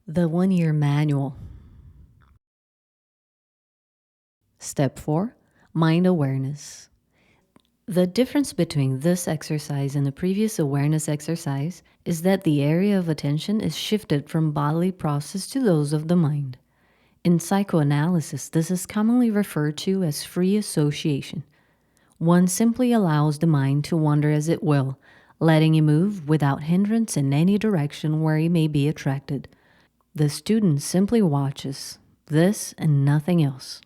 The 1 Year Manual. Step 4 Mind Awareness. The difference between this exercise and the previous awareness exercise is that the area of attention is shifted from bodily process to those of the mind. In psychoanalysis, this is commonly referred to as free association. One simply allows the mind to wander as it will, letting it move without hindrance in any direction where it may be attracted. The student simply watches this and nothing else.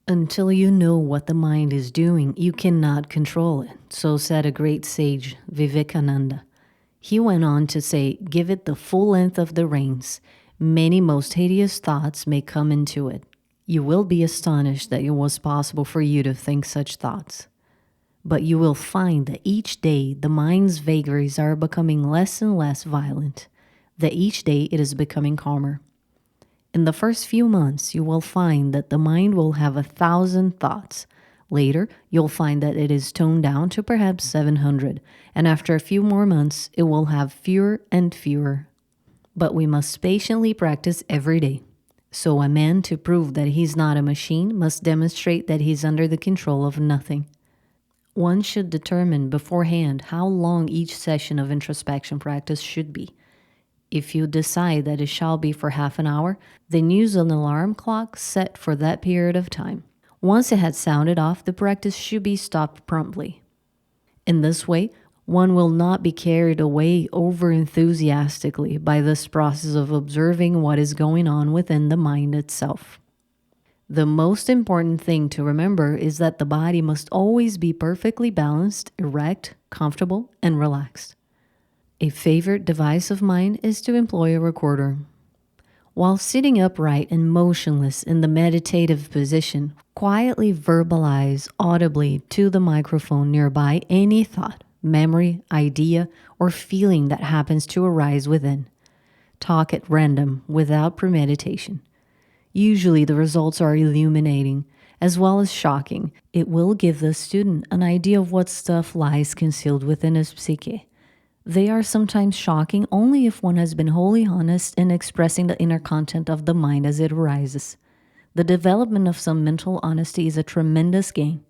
Until you know what the mind is doing, you cannot control it, so said a great sage, Vivekananda. He went on to say, give it the full length of the reins. Many most hideous thoughts may come into it. You will be astonished that it was possible for you to think such thoughts. But you will find that each day the mind's vagaries are becoming less and less violent, that each day it is becoming calmer. In the first few months, you will find that the mind will have 1,000 thoughts. Later, you'll find that it is toned down to perhaps 700, and after a few more months, it will have fewer and fewer. But we must patiently practice every day. So a man, to prove that he's not a machine, must demonstrate that he's under the control of nothing. One should determine beforehand how long each session of introspection practice should be. If you decide that it shall be for half an hour, then use an alarm clock set for that period of time. Once it has sounded off, the practice should be stopped promptly. In this way, one will not be carried away over-enthusiastically by this process of observing what is going on within the mind itself. The most important thing to remember is that the body must always be perfectly balanced, erect, comfortable, and relaxed. A favorite device of mine is to employ a recorder. While sitting upright and motionless in the meditative position, quietly verbalize audibly to the microphone nearby any thought, memory, idea, or feeling that happens to arise within. Talk at random without premeditation. Usually the results are illuminating, as well as shocking. It will give the student an idea of what stuff lies concealed within his psyche. They are sometimes shocking only if one has been wholly honest in expressing the inner content of the mind as it arises. The development of some mental honesty is a tremendous gain.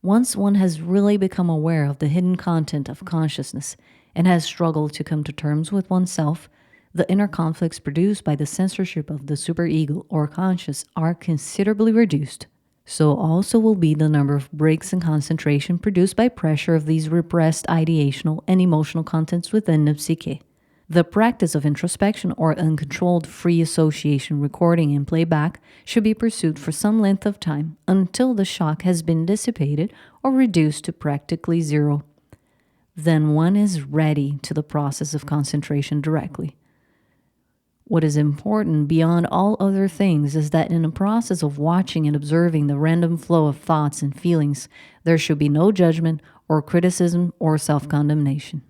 Once one has really become aware of the hidden content of consciousness and has struggled to come to terms with oneself, the inner conflicts produced by the censorship of the superego or conscious are considerably reduced. So also will be the number of breaks in concentration produced by pressure of these repressed ideational and emotional contents within the psyche. The practice of introspection or uncontrolled free association recording and playback should be pursued for some length of time until the shock has been dissipated or reduced to practically zero. Then one is ready to the process of concentration directly. What is important beyond all other things is that in the process of watching and observing the random flow of thoughts and feelings, there should be no judgment or criticism or self-condemnation.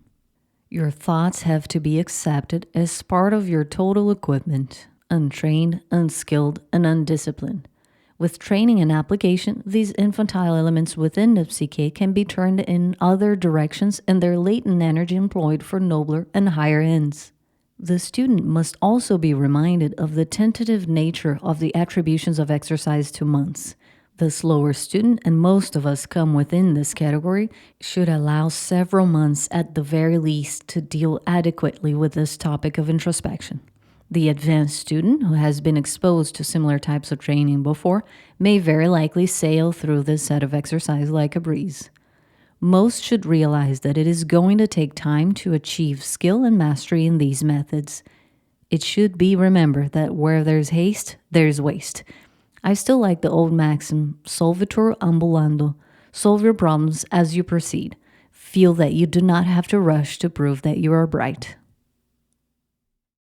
Your thoughts have to be accepted as part of your total equipment, untrained, unskilled, and undisciplined. With training and application, these infantile elements within the psyche can be turned in other directions and their latent energy employed for nobler and higher ends. The student must also be reminded of the tentative nature of the attributions of exercise to months. The slower student, and most of us come within this category, should allow several months at the very least to deal adequately with this topic of introspection. The advanced student, who has been exposed to similar types of training before, may very likely sail through this set of exercise like a breeze. Most should realize that it is going to take time to achieve skill and mastery in these methods. It should be remembered that where there's haste, there's waste. I still like the old maxim, solvitur ambulando. Solve your problems as you proceed. Feel that you do not have to rush to prove that you are bright.